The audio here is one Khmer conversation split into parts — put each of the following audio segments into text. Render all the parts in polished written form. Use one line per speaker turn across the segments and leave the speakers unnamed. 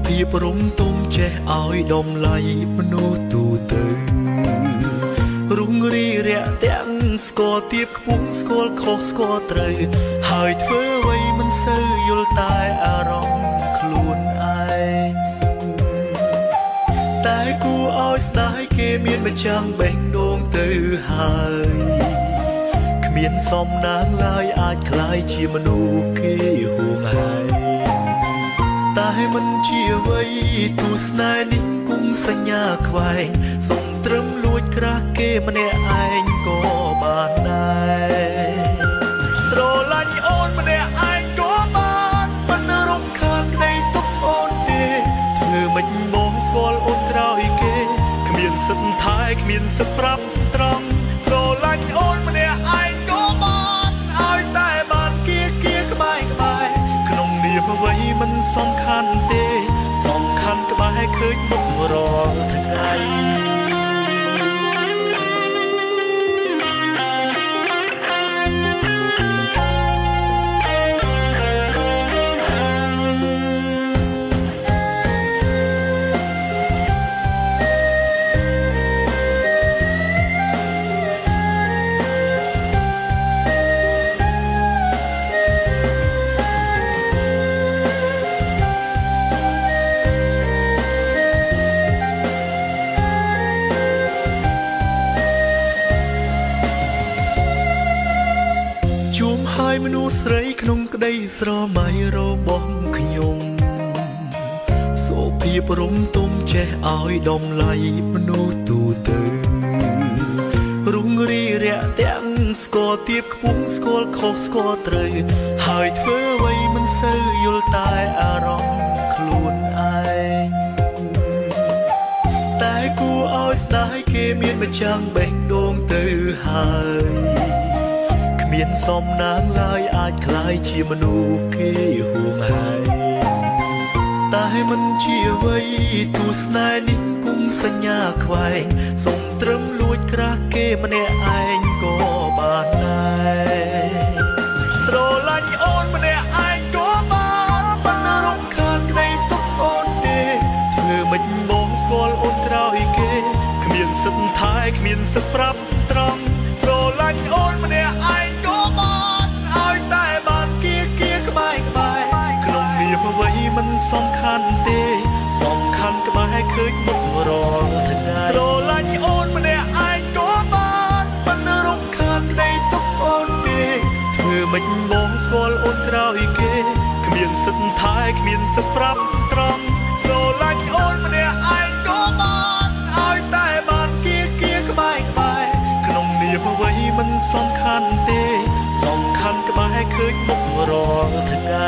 ពីព្រមទុំចេះឲ្យដំឡៃមនុស្សទូទៅរុងរីរាក់ទាំងស្គាល់ទៀបខ្ពស់ស្គាល់ខុសស្គាល់ត្រូវហើយធ្វើអ្វីមិនសូវយល់តែអារម្មណ៍ខ្លួនឯងតែគួរឲ្យស្ដាយគេមានម្ចាំងបេះដូងទៅហើយគ្មានសំណាងឡើយអាចคล้ายជាមនុស្សគេហួងហែងតែមិនជាអ្វីទូស្នេហ៍នេះគង់សញ្ញាខ្វែងសុំត្រឹមលួចក្រាស់គេម្នាក់ឯងក៏បានដែរស្រឡាញ់អូនម្នាក់ឯងក៏បានមិនរំខានក្តីសុខអូនទេធ្វើមិនបងស្គាល់អូនក្រោយគេគ្មានសិទ្ធថែគ្មានសិទ្ធប្រាប់ត្រង់ស្រឡាញ់អូនម្នាក់ឯងក៏បានឲ្យតែបានគៀក្បែរក្នុងនាមអ្វីមិនសំខាន់ទេសំខាន់ក្បែរឃើញមុខរាល់ថ្ងៃ ហើយមនុស្សស្រីក្នុងក្តីស្រមៃរបស់ខ្ញុំសូភាព្រមទុំចេះឲ្យដំឡៃមនុស្សទូទៅរុងរីរាក់ទាំងស្គាល់ទៀបខ្ពស់ស្គាល់ខុសស្គាល់ត្រូវហើយធ្វើអ្វីមិនសូវយល់តែអារម្មណ៍ខ្លួនឯងតែគួរឲ្យស្ដាយគេមានម្ចាំងបេះដូងទៅហើយមានសំណាងឡើយអាចคล้ายជាមនុស្សគេហួងហែងតែមិនជាអ្វីទូស្នេហ៍នេះគង់សញ្ញាខ្វែងសុំត្រឹមលួចក្រាស់គេម្នាក់ឯងក៏បានដែរស្រឡាញ់អូនម្នាក់ឯងក៏បានមិនរំខានក្តីសុខអូនទេធ្វើមិនបងស្គាល់អូនក្រោយគេគ្មានសិទ្ធថែគ្មានសិទ្ធប្រាប់ត្រង់ស្រឡាញ់អូនម្នាក់ឯងអ្វីមិនសំខាន់ទេសំខាន់ក្បែរឃើញមុខរាល់ថ្ងៃស្រឡាញ់អូនម្នាក់ឯងក៏បានមិនរំខានក្តីសុខអូនទេធ្វើមិនបងស្គាល់អូនក្រោយគេគ្មានសិទ្ធថែគ្មានសិទ្ធប្រាប់ត្រង់ស្រឡាញ់អូនម្នាក់ឯងក៏បានឲ្យតែបានគៀក្បែរក្នុងនាមអ្វីមិនសំខាន់ទេសំខាន់ក្បែរឃើញមុខរាល់ថ្ងៃ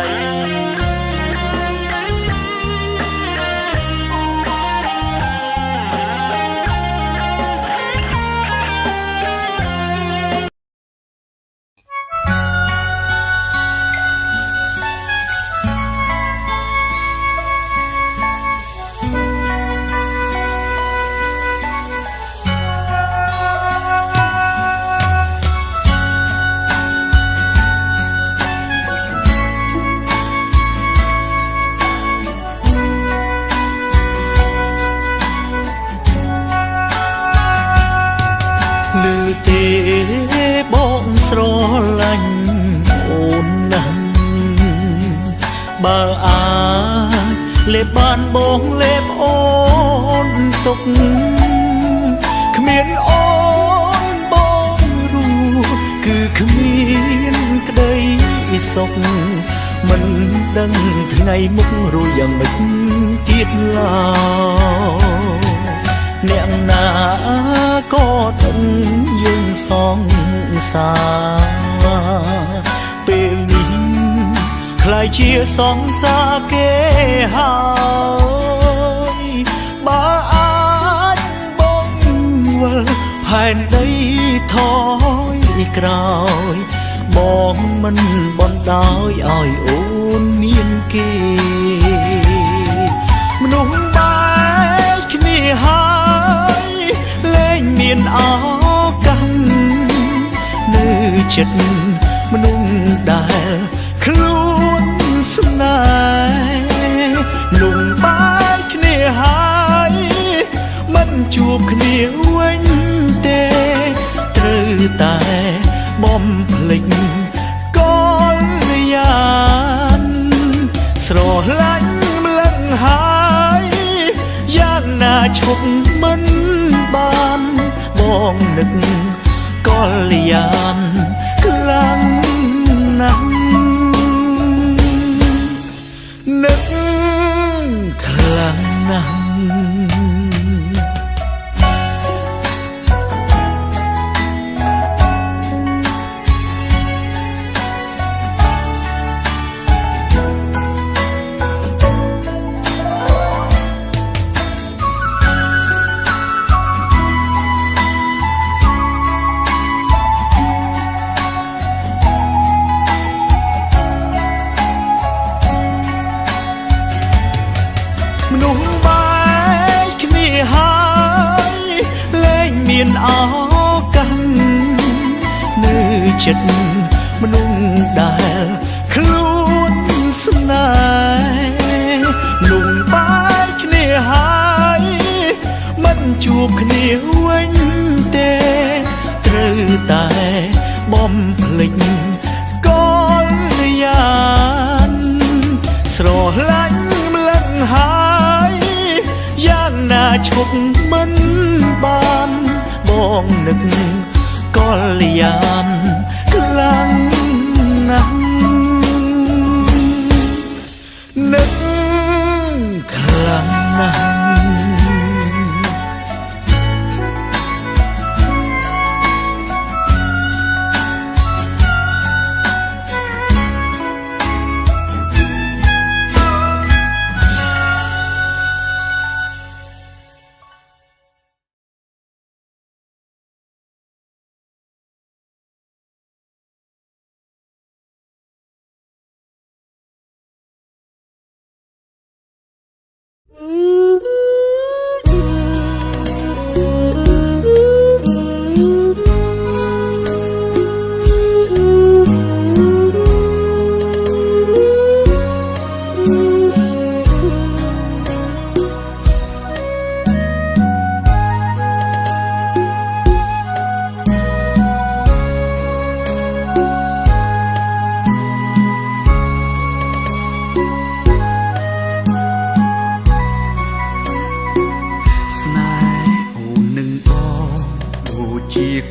ลือเตบอกสรลันโอนนั้นบ่อาเล็บบานบงเล็บโอนตกเขมียนโอนบงรู้คือเขมียนกระไดศกมันดังทั้งไงมุกรู้อย่างไม่เกียดลาเนียงนาก็ถึงยืนสองสาเปลินใครเชียร์สองสาเกหายบ้าอาจบงว่าภายในถอยกราวมองมันบนดาวอ้อยโอนเมียนเกมนุ่งใบขี้หายเล่นเมียนเอากันเนื้อจิตมนุ่งได้คลุ้นสนายลุงบ้า ជួបគ្នាវិញទេត្រូវតែបំភ្លេចកលយានស្រឡាញ់ម្លឹងហើយយ៉ាងណាឈប់មិនបានបងនឹកកលយានខ្លាំងណាស់នឹកខ្លាំងណាស់មនុស្សបែកគ្នាហើយលែងមានឱកាសនៅចិត្តមនុស្សដែលខ្លួនស្នេហ៍មនុស្សបែកគ្នាហើយមិនជួបគ្នាវិញទេត្រូវតែបំភ្លេចកលយានស្រឡាញ់ម្លឹងហើយយ៉ាងណាឈប់មិនបានបងនឹកកលយានខ្លាំងណាស់នឹកខ្លាំងណាស់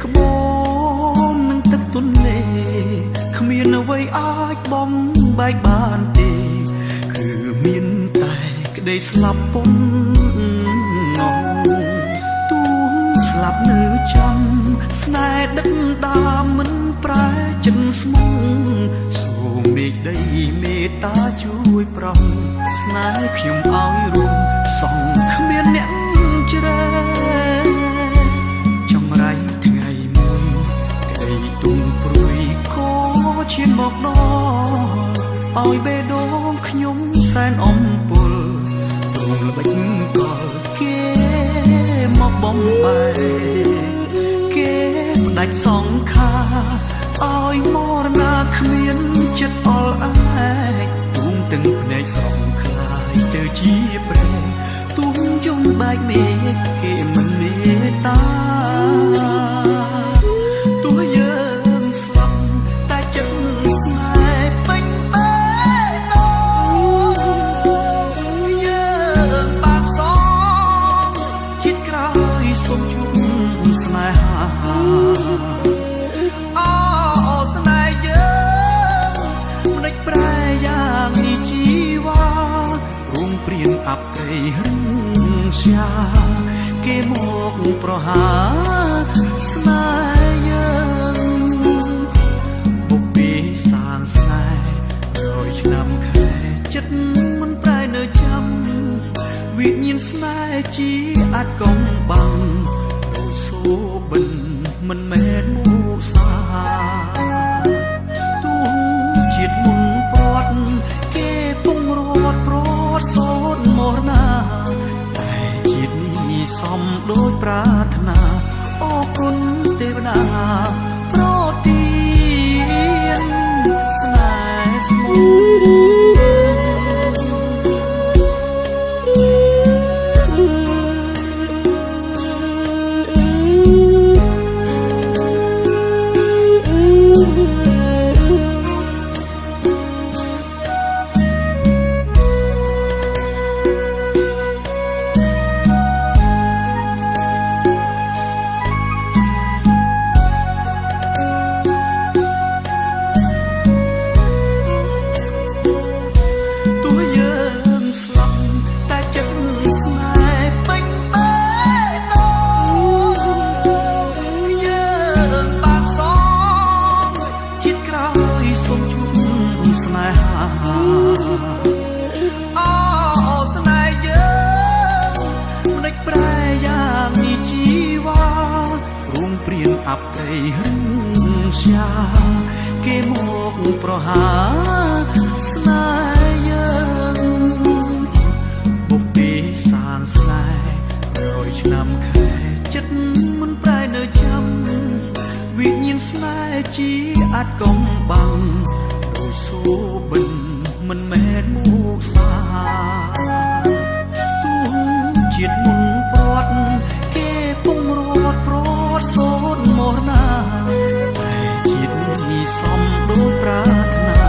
ក្បូននឹងទឹកទន្លេគ្មានអ្វីអាចបំបែកបានទេគឺមានតែក្តីស្លាប់ពន់ងងទូស្លាប់នៅចំស្នេហ៍ដឹកដាមមិនប្រែចិនស្មុំសូមមេឃដីមេត្តាជួយប្រំស្នេហ៍ខ្ញុំឲ្យរួមសងគ្មានអ្នកជ្រើឈានមកដល់ឲ្យបេះដូងខ្ញុំសែនអំពុលទ្រង់ល្បិចកលគេមកបំបែគេផ្ដាច់សងខាឲ្យមរណាគ្មានចិត្តអល់ឯកទូងទាំងភ្នែកស្រងខ្លាយទៅជាព្រែទូងយំបែកមេឃគេមិនមេត្តាអបព្រៃរឹងជាគេមកប្រហាស្នេហ៍យើងពុកពីសាងស្នេហ៍100ឆ្នាំខែចិត្តមិនប្រែនៅចាំវិញ្ញាណស្នេហ៍ជាអាចកំបាំងដូចសូបិនមិនមែនមកសាទូជាតិមុនព្រាត់គេពងរត់ប្រត់សូនមរណាតែជាតិនេះសំដូចប្រាថ្នាអរគុណទេវតាប្រទានស្នេហ៍ស្មូន
អាប់ដីរឹងជាគេមកប្រហាស្នេហ៍យើងបុកពីសាងស្នេហ៍100ឆ្នាំខែចិត្តមិនប្រែនៅចាំវិញ្ញាណស្នេហ៍ជាអាចកំបាំងដោយសូបិនមិនមែនមកសាទូជាតិមុនព្រាត់គេពុំរត់ប្រត់សូនមរណាតែជាតិនេះសំដូចប្រាថ្នា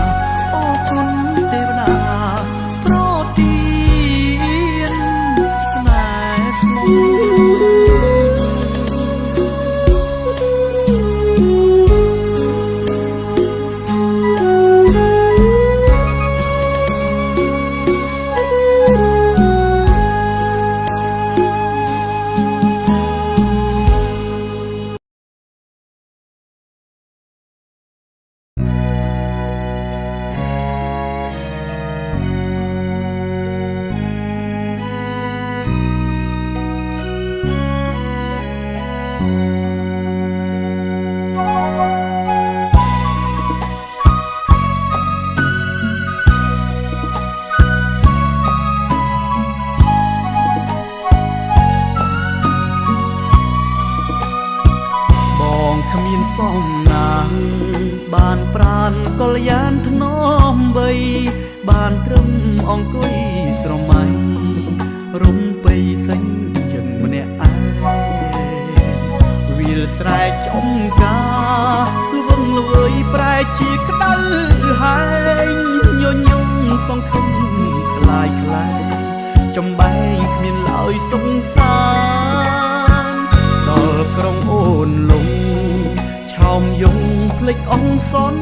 អរគុណទេវតាប្រទានស្នេហ៍ស្មោះគ្មានសំណាងបានប្រានកលយានធ្នមបីបានត្រឹមអង្គុយស្រមៃរំបីសេញជាងម្នាក់ឯងវាលស្រែចំការលវងលវើយប្រែជាក្តៅហែងញញឹមសង្ឃឹមខ្លាយខ្លាយចំបែងគ្មានឡើយសង្សារដល់ក្រុងអូនលងឆោមយងភ្លេចអងសន្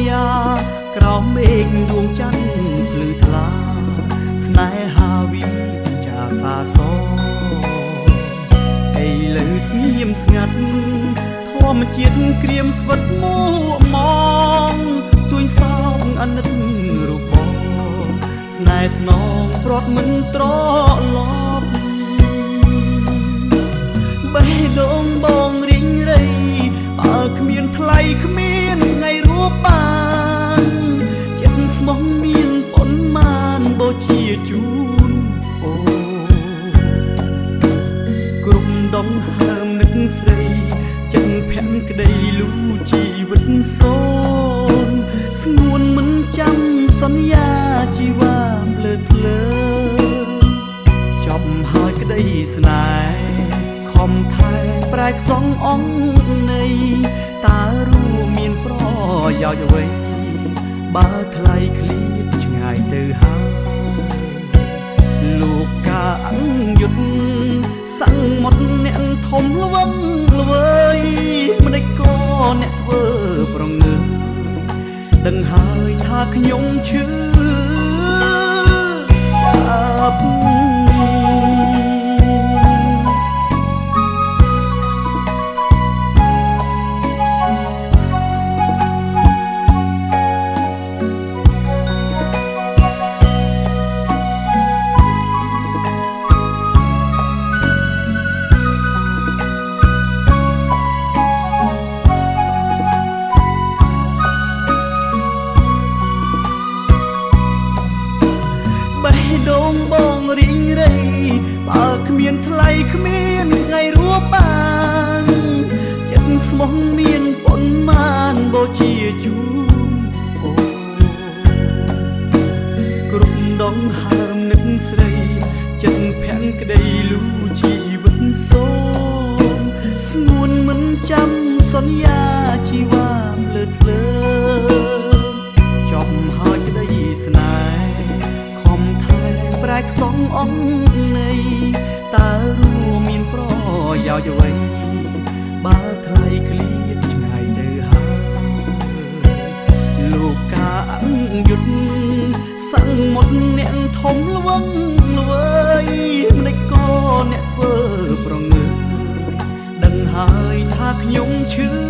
យាក្រោមមេឃដួងច័ន្ទភ្លឺថ្លាស្នេហាវិចាសាសអីលើស្ងៀមស្ងាត់ធម្មជាតិក្រៀមស្វិតមួម៉ងទួយសោកអនិតរូបបងស្នេហ៍ស្នងព្រាត់មិនត្រឡប់បេះដូងបងរីងរៃបើគ្មានថ្លៃគ្មានថ្ងៃរួបបានចិត្តស្មោះមានប៉ុន្មានបូជាជូនអូគ្រប់ដងហើមនឹកស្រីចិត្តភ័ក្រក្តីលូជីវិតសូនស្ងួនមិនចាំសន្យាជីវ៉ាភ្លើតភ្លើចប់ហើយក្តីស្នេហ៍ខំថែប្រែកសងអង្គនៃតើរួមមានប្រយោជន៍អ្វីបើថ្លៃឃ្លៀតឆ្ងាយទៅហើយលោកកាអង្យុទ្ធសាំងមុតអ្នកធំល្វឹងល្វើយម្ដេចក៏អ្នកធ្វើប្រងើដឹងហើយថាខ្ញុំឈឺចាប់ ដងបងរីងរៃបើគ្មានថ្លៃគ្មានថ្ងៃរួបបានចិត្តស្មោះមានប៉ុន្មានបូជាជូនអូគ្រប់ដងហើមនឹកស្រីចិត្តភាំងក្តីលូជីវិតសូនស្ងួនមិនចាំសន្យាជីវ៉ាភ្លើតភ្លើចប់ហើយក្តីស្នេហ៍ខំថែប្រែកសងអង្គនៃតើរួមមានប្រយោជន៍អ្វីបើថ្លៃឃ្លៀតឆ្ងាយទៅហើយលោកកាអង្យុទ្ធសាំងមុតអ្នកធំល្វឹងល្វើយម្ដេចក៏អ្នកធ្វើប្រងើដឹងហើយថាខ្ញុំឈឺ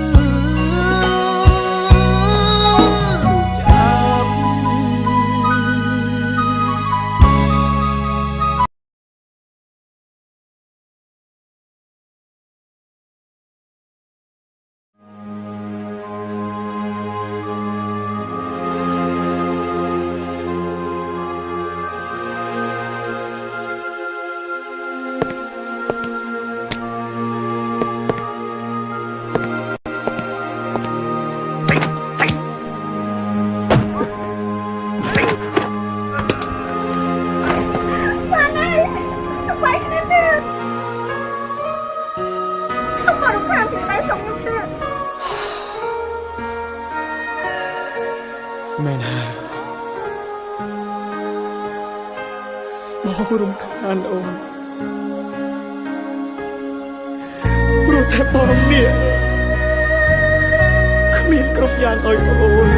បងរំខានអូនព្រោះតែបងនេះគ្មានគ្រប់យ៉ាងឲ្យអូន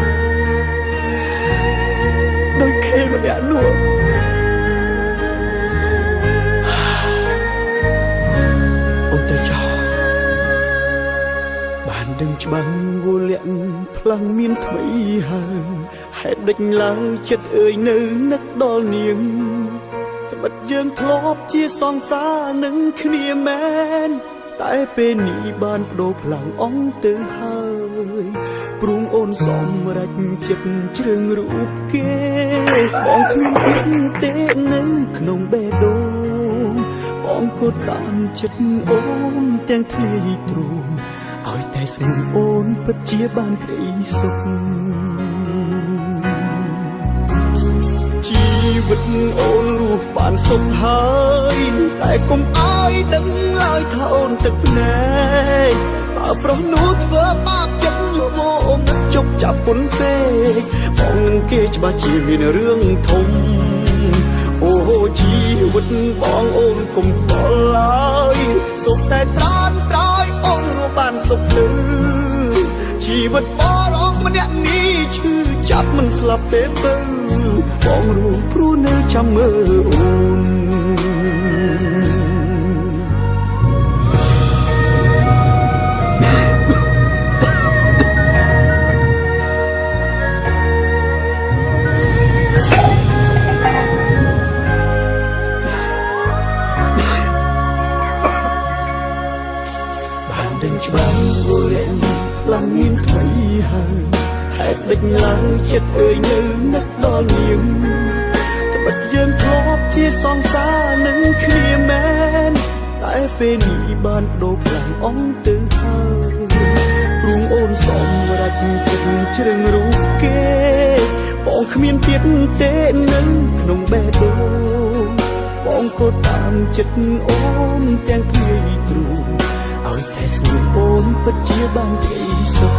ដោយខេម្នាក់នោះអូនទៅចោលបានដឹងច្បាស់វលាក់ផ្លាំងមានថ្មីហើយហេតុដេចឡើយចិត្តអើយនៅនឹកដល់នាងត្បិតយើងធ្លាប់ជាសង្សារនឹងគ្នាមែនតែពេលនេះបានបដូរផ្លាំងអង្គទៅហើយព្រួងអូនសំរេចចិត្តជ្រើងរូបគេបងគ្មានទៀតទេនៅក្នុងបេះដូងបងក៏តាមចិត្តអូនទាំងធ្លាយទ្រូងឲ្យតែស្ងួនអូនពិតជាបានក្តីសុខជីវិតអូនរស់បានសុខហើយតែកុំឲ្យដឹងឲ្យថាអូនទឹកភ្នែកបើប្រុសនោះធ្វើបាបចិត្តយល់អូននឹងជប់ចាប់ពុនពេកបងនឹងគេច្បាស់ជាមានរឿងធំអូជីវិតបងអូនកុំខ្វល់ឡើយសុខតែត្រានត្រោយអូនរស់បានសុខលឺជីវិតបរងម្នាក់នេះឈឺចាប់មិនស្លាប់ទេបើបងរស់ព្រោះនៅចាំមើលអូនច្បាស់វលាក់ផ្លាំងមានថ្មីហើយហេតុដេចឡើយចិត្តអើយនៅនឹកដល់នាងត្បិតយើងធ្លាប់ជាសង្សារនឹងគ្នាមែនតែពេលនេះបានបដូរផ្លាំងអង្គទៅហើយព្រួងអូនសំរេចចិត្តជ្រើងរូបគេបងគ្មានទៀតទេនៅក្នុងបេះដូងបងក៏តាមចិត្តអូនទាំងធ្លាយទ្រូងឲ្យតែស្ងួនអូនពិតជាបានក្តីសុខ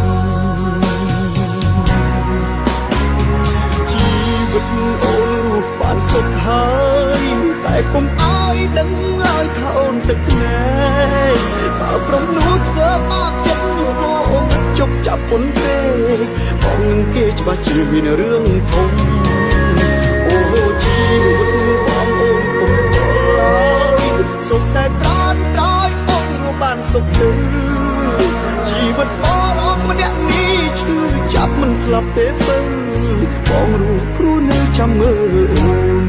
ជីវិតអូនរស់បានសុខហើយតែកុំឲ្យដឹងឲ្យថាអូនទឹកភ្នែកបើប្រុសនោះធ្វើបាបចិត្តយល់អូនជប់ចាប់ពុនពេកបងនឹងគេច្បាស់ជាមានរឿងធំអូជីវិតបងអូនកុំខ្វល់ឡើយសុខតែត្រានត្រោយបានសុខទៅជីវិតបរងម្នាក់នេះឈឺចាប់មិនស្លាប់ទេបើបងរស់ព្រោះនៅចាំមើលអូន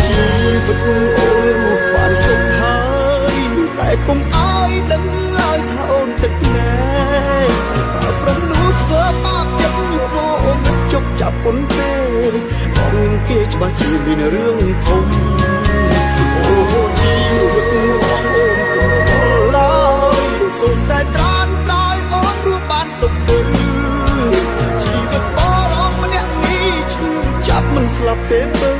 ជីវិតអូនរស់បានសុខហើយតែកុំឲ្យដឹងឲ្យថាអូនទឹកភ្នែកបើប្រុសនោះធ្វើបាបចិត្តយល់អូនជប់ចាប់ពុនពេកបងនឹងគេច្បាស់ជាមានរឿងធំអូជីវិតបងអូនកុំខ្វល់ឡើយសុខតែត្រានត្រោយអូនរស់បានសុខទៅជីវិតបរងម្នាក់នេះឈឺចាប់មិនស្លាប់ទេបើ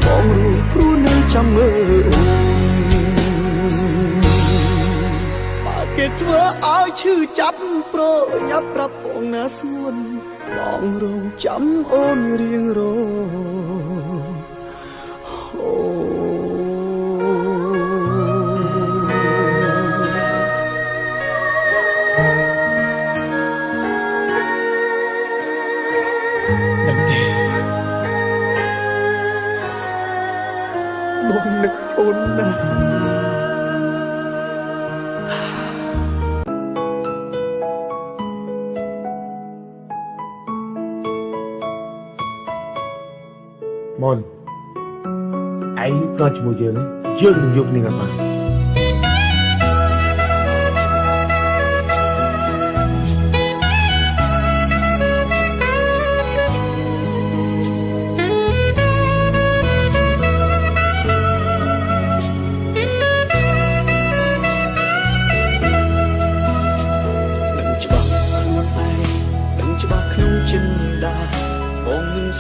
បងរស់ព្រោះនៅចាំមើលអូនបើគេធ្វើឲ្យឈឺចាប់ប្រញាប់ប្រាប់បងណាសួនបងរងចាំអូនរៀងរបងនឹកអូនណាស់
មុនឯងក៏ជាមួយយើងនឹងយកនេះមកបាន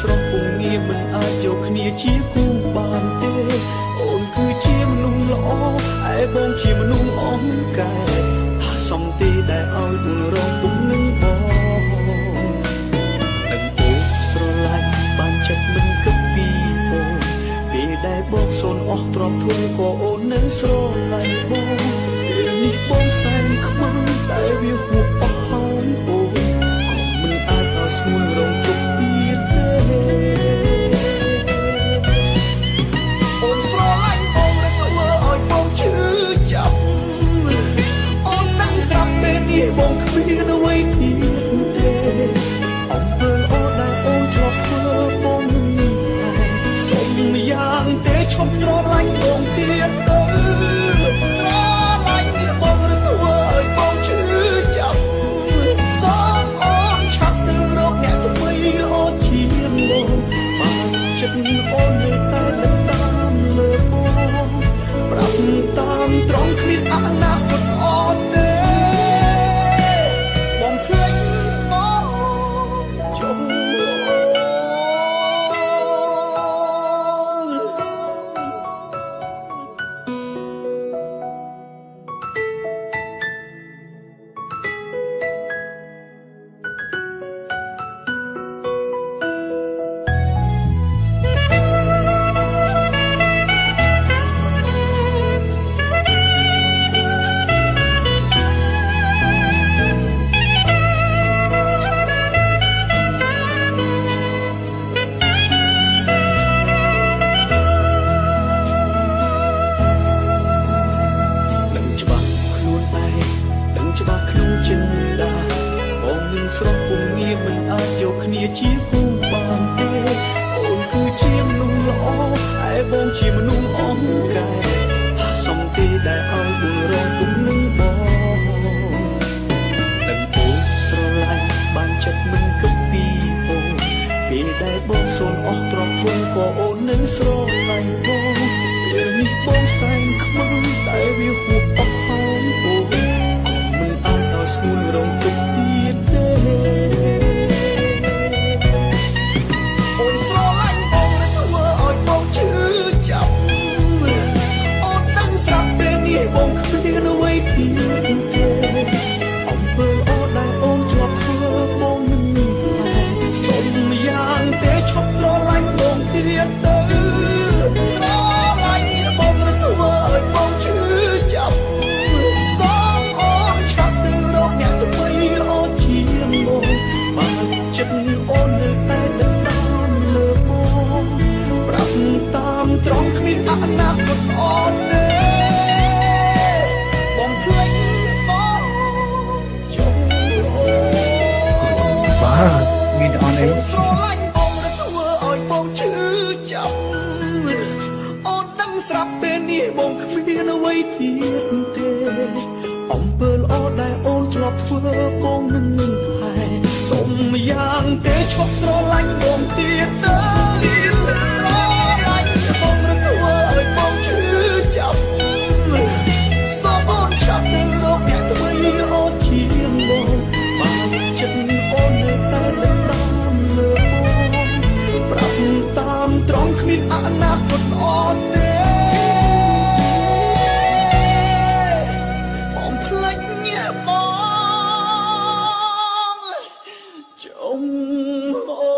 ស្រស់ពុំងារមិនអាចយកគ្នាជាគូបានទេអូនគឺជាមនុស្សល្អឯបងជាមនុស្សអង្កែថាសំទេដែលឲ្យបុរងទុំនឹងបងនឹងអូស្រឡាញ់បានចិត្តមិន
ស់ទ្រព្យធនក៏អូននៅស្រឡាញ់បងពេលនេះបងសែនខ្មាំងតែវាហួសអស់ហើយអូនក៏មិនអាចឲ្យស្ងួនរងទុកទៀតទេអូនស្រឡាញ់បងរកធ្វើឲ្យបងឈឺចាប់អូនដឹងស្រាប់ពេលនេះបងគ្មានអ្វីទៀតទេអំពើល្អដែលអូនធ្លាប់ធ្វើបងនឹងសុំយ៉ាងទេឈប់ស្រឡាញ់បងទៀតទៅស្រឡាញ់នេះបងរកធ្វើឲ្យបងឈឺចាប់សូមអូនឆាប់ទៅរកអ្នកថ្មីល្អជាងបងបានចិត្តអូននៅតែដឹកតាមលើបងប្រាប់តាមត្រង់គ្មានអនាគតអត់ទេបងភ្លេចបងចុះស្រស់ពុំងាមិនអាចយកគ្នាជាគូបានទេអូនគឺជាមនុស្សល្អឯបងជាមនុស្សអង្កែថាសំទេដែលឲ្យបងរងទុំនឹងបងដឹងអូនស្រឡាញ់បានចិត្តមិនគិតពីអូនពេលដែលបងសូនអស់ទ្រព្យធនក៏អូននឹងស្រឡាញ់បងពេលនេះបងសែងខ្មាំងតែវាហួសអស់ហើយអូនក៏មិនអាចដល់ស្ងួនរងទុកទៀតទេអូនស្រឡាញ់បងរកធ្វើឲ្យបងឈឺចាប់អូនដឹងស្រាប់ពេលនេះបងគ្មានអ្វីទៀតទេអំពើល្អដែលអូនធ្លាប់ធ្វើបងនឹងតែសុំយ៉ាងទេឈប់ស្រឡាញ់បងទៀតទៅស្រឡាញ់បងរកធ្វើឲ្យបងឈឺចាប់សូមអូនឆាប់ទៅរកអ្នកថ្មីល្អជាងបងបានចិត្តអូននៅតែដឹកតាមលើបងប្រាប់តាមត្រង់គ្មានអនាគតអត់ទេបងភ្លេចបងចុះ
បាទមានអនអី
ស្រឡាញ់បងរកធ្វើឲ្យបងឈឺចាប់អូនដឹងស្រាប់ពេលនេះបងគ្មានអ្វីទៀតទេអំពើល្អដែលអូនធ្លាប់ធ្វើបងនឹងតែសុំយ៉ាងទេឈប់ស្រឡាញ់បងទៀតទៅស្រឡាញ់បងរកធ្វើឲ្យបងឈឺចាប់សូមអូនឆាប់ទៅរកអ្នកថ្មីល្អជាងបងបានចិត្តអូននៅតែដឹកតាមលើបងប្រាប់តាមត្រង់គ្មានអនាគតអត់ទេបងភ្លេចបងចុងអូ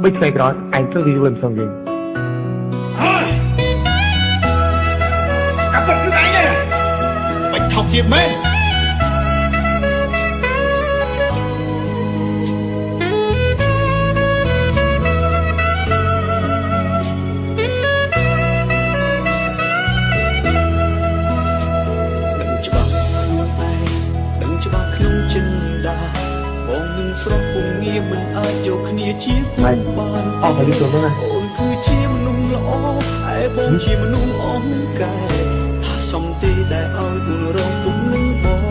បីថ្ងៃក្រោយឯងធ្វើវីដេអូផ្សេងវិញ
ហើយកាប់គឺឯងទេបាច់ថោកទៀតមែន
ស្រស់ពុំងាមិនអាចយកគ្នាជាគូបាន
អស់ហើយទៅណា
អូនគឺជាមនុស្សល្អឯបងជាមនុស្សអង្កែថាសំទេដែលឲ្យបងរងទុំនឹងបង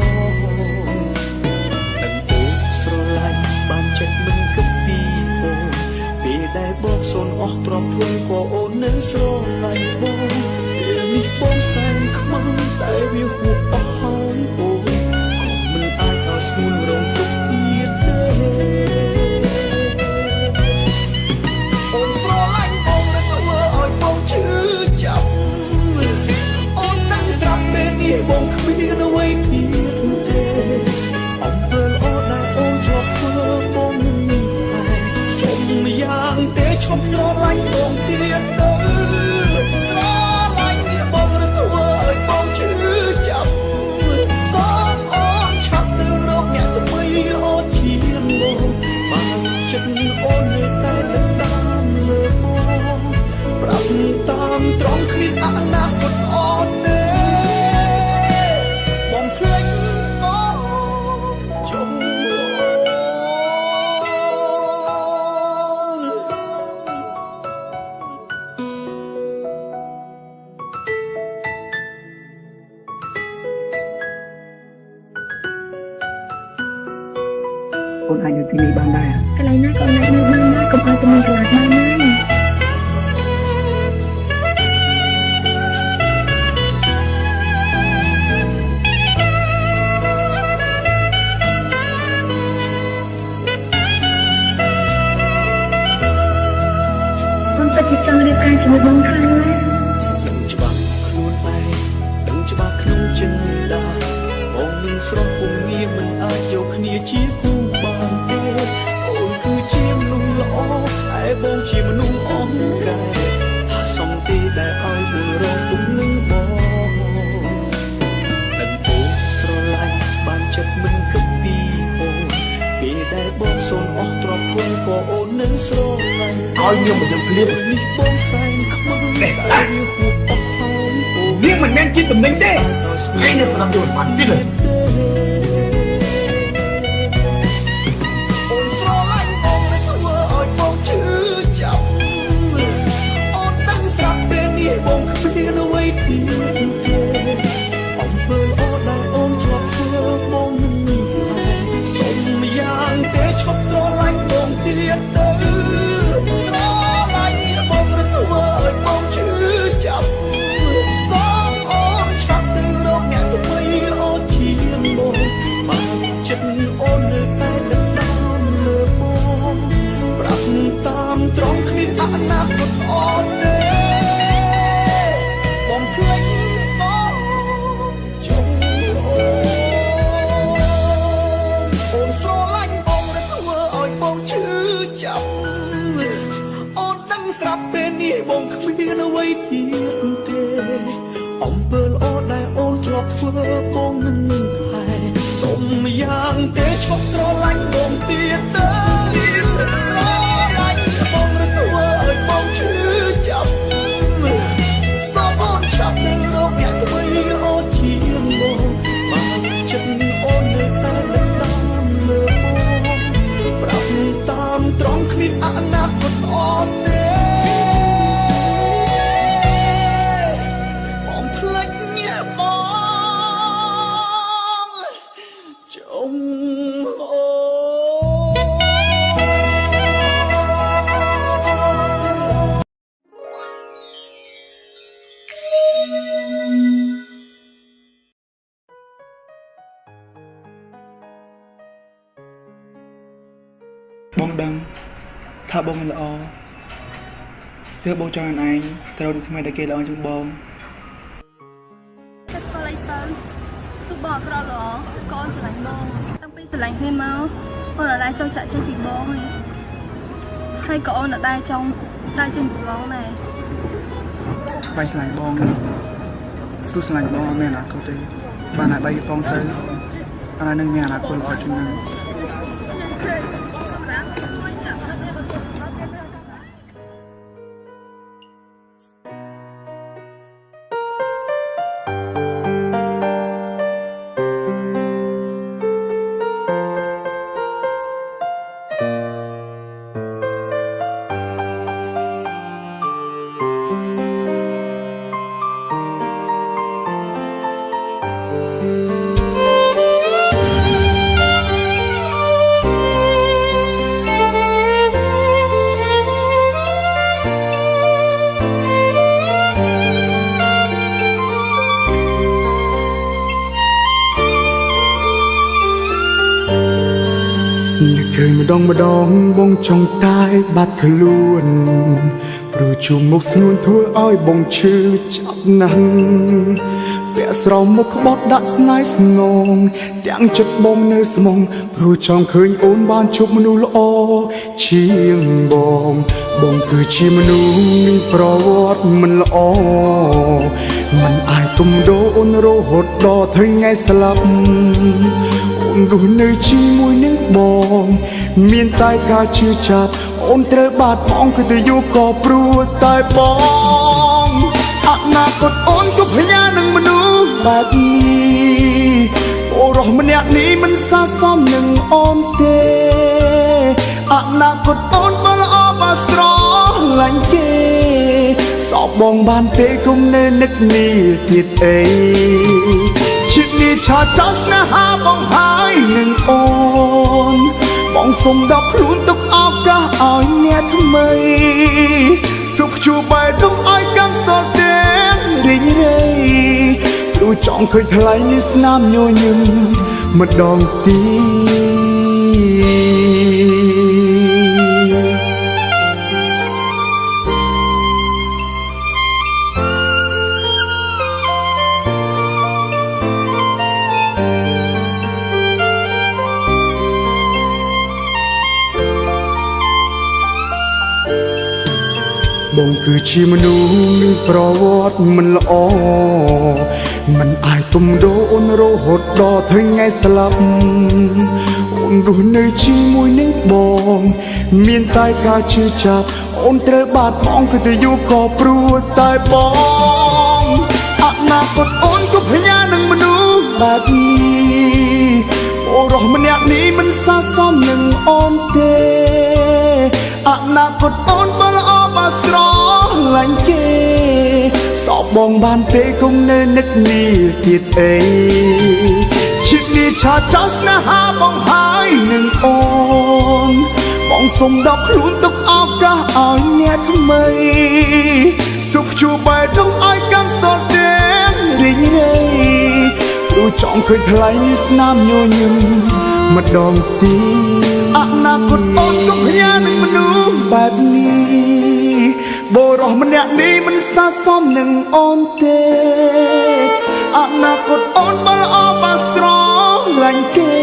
ដឹងអូស្រឡាញ់បានចិត្តមិន ស្រឡាញ់បងពេលនេះបងសែនខ្មាំងតែវាហួសអស់ហើយអូនមិនអាចដល់ស្ងួនរងទុកទៀតទេអូនស្រឡាញ់បងតែធ្វើឲ្យបងឈឺចាប់អូនដឹងស្រាប់ពេលនេះបងគ្មានអ្វីទៀតទេអំពើល្អដែលអូនធ្លាប់ធ្វើបងនឹងហើយសុំយ៉ាងទេឈប់ស្រឡាញ់បងទៀតទៅស្រឡាញ់បងរត់ធ្វើឲ្យបងឈឺចាប់សូមអូនឆាប់ទៅរកអ្នកថ្មីល្អជាងបងបានចិត្តអូននៅតែដណ្ដើមលើបងប្រាប់តាមត្រង់គ្មានអនាគតអត់ទេបងភ្លេចបងចុងអូនអាចនៅទីនេះបានដែរកន្លែងណាក៏អាចនៅបានដែរកុំឲ្យតែមានកន្លែងបានណាបងទៅចង់រៀបការជាមួយបងខ្លាំងណាស់ដឹងច្បាស់ខ្លួនឯងដឹងច្បាស់ក្នុងចិន្តាបងនឹងស្រស់ពុំងារមិនអាចយកគ្នាជាគូបានទេអូនគឺជាមនុស្សល្អឯបងជាមនុស្សអង្កែថាសំទីដែលឲ្យបងរងទុកនឹងបងដឹងអូនស្រឡាញ់បានចិត្តមិនគិតពីអូនពេលដែលបងសូនអស់ទ្រព្យធនក៏អូននឹងស្រឡាញ់
ឲ្យនាងមកយើងភ្លាម
នេះបងសែនខ្មាំងតែវាហួសអស់ហើយអូន
នាងមិនមែនជាតំណែងទេឯងនៅស្ដាប់យល់បានទៀតเลย
អូនស្រឡាញ់បងនឹងធ្វើឲ្យបងឈឺចាប់អូនដឹងស្រាប់ពេលនេះបងគ្មានអ្វីទៀតទេអំពើល្អដែលអូនធ្លាប់ធ្វើបងនឹងហើយសុំយ៉ាងទេឈប់ស្រឡាញ់បងទៀតទៅស្រឡាញ់បងនឹងធ្វើឲ្យបងឈឺចាប់សូមអូនឆាប់ទៅរកអ្នកថ្មីល្អជាងបងបានចិត្តអូននៅតែដណ្ដើមលើបងប្រាប់តាមត្រង់គ្មានអនាគតអត់ទេបងភ្លេចបងចុងអូនស្រឡាញ់បងរត់ធ្វើឲ្យបងឈឺចាប់អូនដឹងស្រាប់ពេលនេះបងគ្មានអ្វីទៀតទេអំពើល្អដែលអូនធ្លាប់ធ្វើបងនឹងហើយសុំយ៉ាងទេឈប់ស្រឡាញ់បងទៀតទៅស្រឡាញ់បងរត់ធ្វើឲ្យបងឈឺចាប់សូមអូនឆាប់ទៅរកអ្នកថ្មីល្អជាងបងបានចិត្តអូននៅតែដណ្ដើមលើបងប្រាប់តាមត្រង់គ្មានអនាគតអត់ទេបងភ្លេចបងចុងអូ
បងដឹងថាបងមិនល្អទើបបងចង់ឲ្យឯងត្រូវនឹងថ្មីដែលគេល្អជាងបង
តែធ្វើអីទៅទោះបងអក្រក់ល្អក៏អូនស្រឡាញ់បងតាំងពីស្រឡាញ់គ្នាមកអូនអត់ដែរចង់ចាក់ចេញពីបងហើយក៏អូនអត់ដែរចង់ដើរចេញពីបងដែរ
បាយស្រឡាញ់បងទោះស្រឡាញ់បងអត់មានអនាគតទេបានតែបីបងទៅអានឹងមានអនាគតល្អជាងនឹង
នឹកឃើញម្ដងបងចង់តែបាត់ខ្លួនព្រោះជួបមុខស្ងួនធ្វើឲ្យបងឈឺចាប់ណាស់ពាក់ស្រោមមុខក្បត់ដាក់ស្នេហ៍ស្ងងទាំងចិត្តបងនៅស្មងព្រោះចង់ឃើញអូនបានជួបមនុស្សល្អជាងបងគឺជាមនុស្សមានប្រវត្តិមិនល្អមិនអាចទុំដោអូនរហូតដល់ថ្ងៃស្លាប់អូនរស់នៅជាមួយនឹងបងមានតែការជឿចាប់អូនត្រូវបាត់បងគឺទៅយូរក៏ព្រោះតែបងអនាគតអូនក៏ផ្ញើនឹងមនុស្សបែបនេះអូរស់ម្នាក់នេះមិនស័ក្តិសមនឹងអូនទេអនាគតអូនបើល្អបើស្រឡាញ់គេសោកបងបានទេគុំនៅនឹកនេះទៀតអីជាតិនេះឆាចោលស្នេហាបងហើយនឹងអូនបងសុំដល់ខ្លួនទុកឱកាសឲ្យអ្នកថ្មីសុខជួបបែរទុកឲ្យកាន់សល់តែរីងរៃព្រោះចង់ឃើញថ្លៃនេះស្នាមញញឹមម្ដងបងគឺជាមនុស្សមានប្រវត្តិមិនល្អមិនអាចទុំដោអូនរហូតដល់ថ្ងៃស្លាប់អូនរស់នៅជាមួយនឹងបងមានតែការជឿចាប់អូនត្រូវបាត់បងគឺទៅយូរក៏ព្រោះតែបងអនាគតអូនក៏ផ្ញើនឹងមនុស្សបែបនេះអូរស់ម្នាក់នេះមិនស័ក្តិសមនឹងអូនទេអនាគតអូនបើល្អបើស្រឡាញ់គេសោកបងបានទេគុំនៅនឹកនេះទៀតអីជាតិនេះឆាចោលស្នេហាបងហើយនឹងអូនបងសុំដល់ខ្លួនទុកឱកាសឲ្យអ្នកថ្មីសុខជួបបែរទុកឲ្យកាន់សល់តែរីងរៃព្រោះចង់ឃើញថ្លៃនេះស្នាមញញឹមម្ដងទៀតអនាគតអូនក៏ផ្ញើនឹងមនុស្សបែបនេះបរោះម្នាក់នេះមិនស័ក្តិសមនឹងអូនទេអនាគតអូនបើល្អបើស្រឡាញ់គេ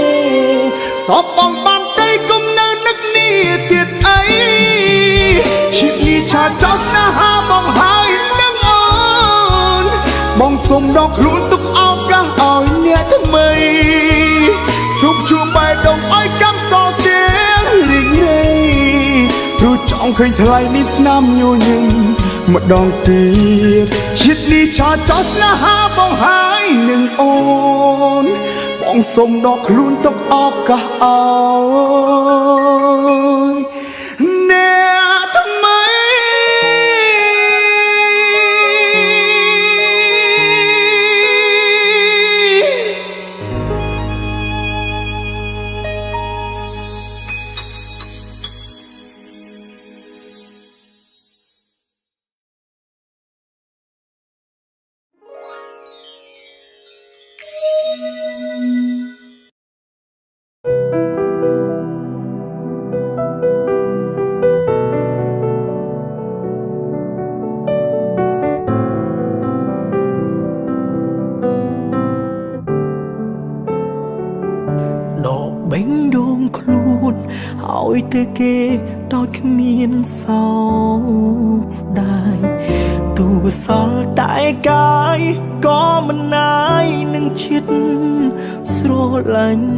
សពបងបានទេគុំនៅនឹកនេះទៀតអីជាតិនេះឆាចោលស្នេហាបងហើយនឹងអូនបងសុំដល់ខ្លួនទុកឱកាសឲ្យអ្នកថ្មីសុខជួបបែរដងឲ្យកាន់សល់តែរីងរៃព្រោះចង់ឃើញថ្លៃនេះស្នាមញញឹមម្ដងទៀតជាតិនេះឆាចោលស្នេហាបងហើយនឹងអូនបងសុំដល់ខ្លួនទុកឱកាសឲ្យអ្នកថ្មី
ដកបេងដូងខ្លួនឲ្យទៅគេដោយគ្មានសោកស្ដាយទូសល់តែកាយក៏មិនណាយនឹងចិត្តស្រឡាញ់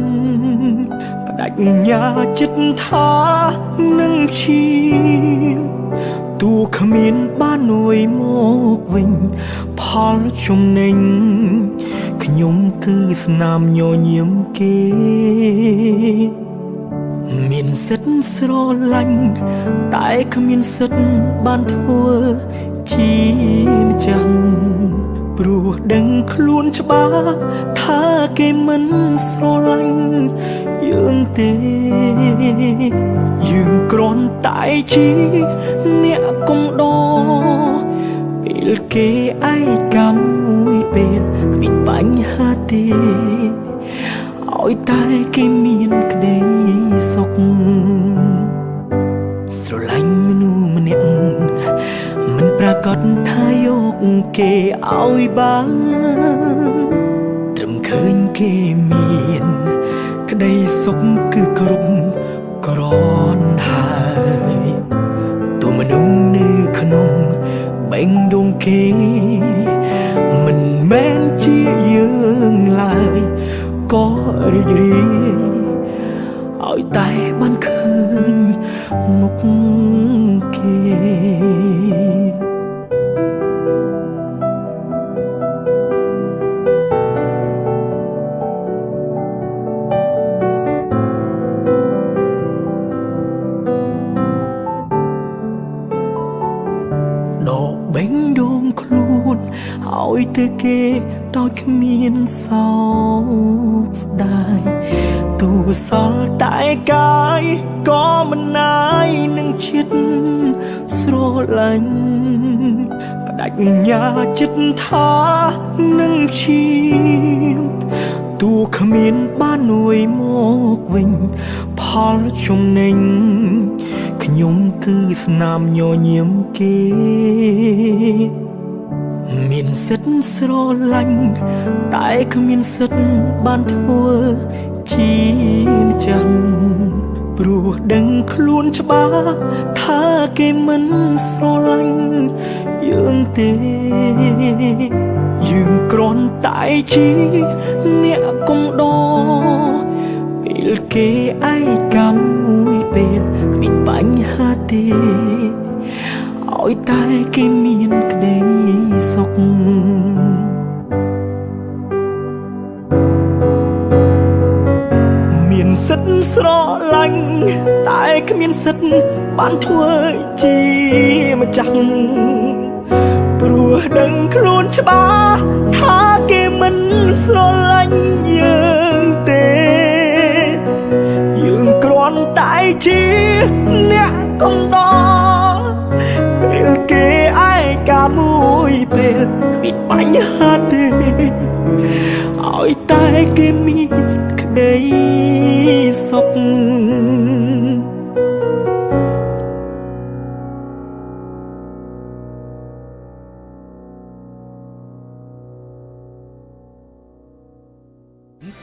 បដិញ្ញាចិត្តថានឹងឈាមទូគ្មានបាននួយមកវិញផលចំណេញខ្ញុំគឺស្នាមញញឹមគេមានសិទ្ធស្រឡាញ់តែគ្មានសិទ្ធបានធ្វើជាម្ចាស់ព្រោះដឹងខ្លួនច្បាស់ថាគេមិនស្រឡាញ់យើងទេយើងគ្រាន់តែជាអ្នកកុំដោពេលគេឯកាមួយពេលគ្មានបញ្ហាទេឲ្យតែគេមានក្តីសុខ គេឲ្យបានត្រឹមឃើញគេមានក្តីសុខគឺគ្រប់គ្រាន់ហើយទូមនុស្សនៅក្នុងបេងដូងគេមិនមែនជាយើងឡើយក៏រីករាយឲ្យតែបានឃើញមុខគេដកបេងដូងខ្លួនឲ្យទៅគេដោយគ្មានសោកស្ដាយទូសល់តែកាយក៏មិនណាយនឹងចិត្តស្រឡាញ់បដិញ្ញាចិត្តថានឹងឈាមទូគ្មានបាននួយមកវិញផលចំណេញខ្ញុំគឺស្នាមញញឹមគេមានសិទ្ធស្រឡាញ់តែគ្មានសិទ្ធបានធ្វើជាម្ចាស់ព្រោះដឹងខ្លួនច្បាស់ថាគេមិនស្រឡាញ់យើងទេយើងគ្រាន់តែជាអ្នកកុំដោពេលគេឯកាមួយពេលគ្មានបញ្ហាទេឲ្យតែគេមានក្តីសុខមានសិទ្ធស្រឡាញ់តែគ្មានសិទ្ធបានធ្វើជាម្ចាស់ព្រោះដឹងខ្លួនច្បាស់ថាគេមិនស្រឡាញ់យើងទេយើងគ្រាន់តែជាអ្នកកំដរពេលគេឯកាមួយពេលគ្មានបញ្ហាទេឲ្យតែគេមានក្តីសុខ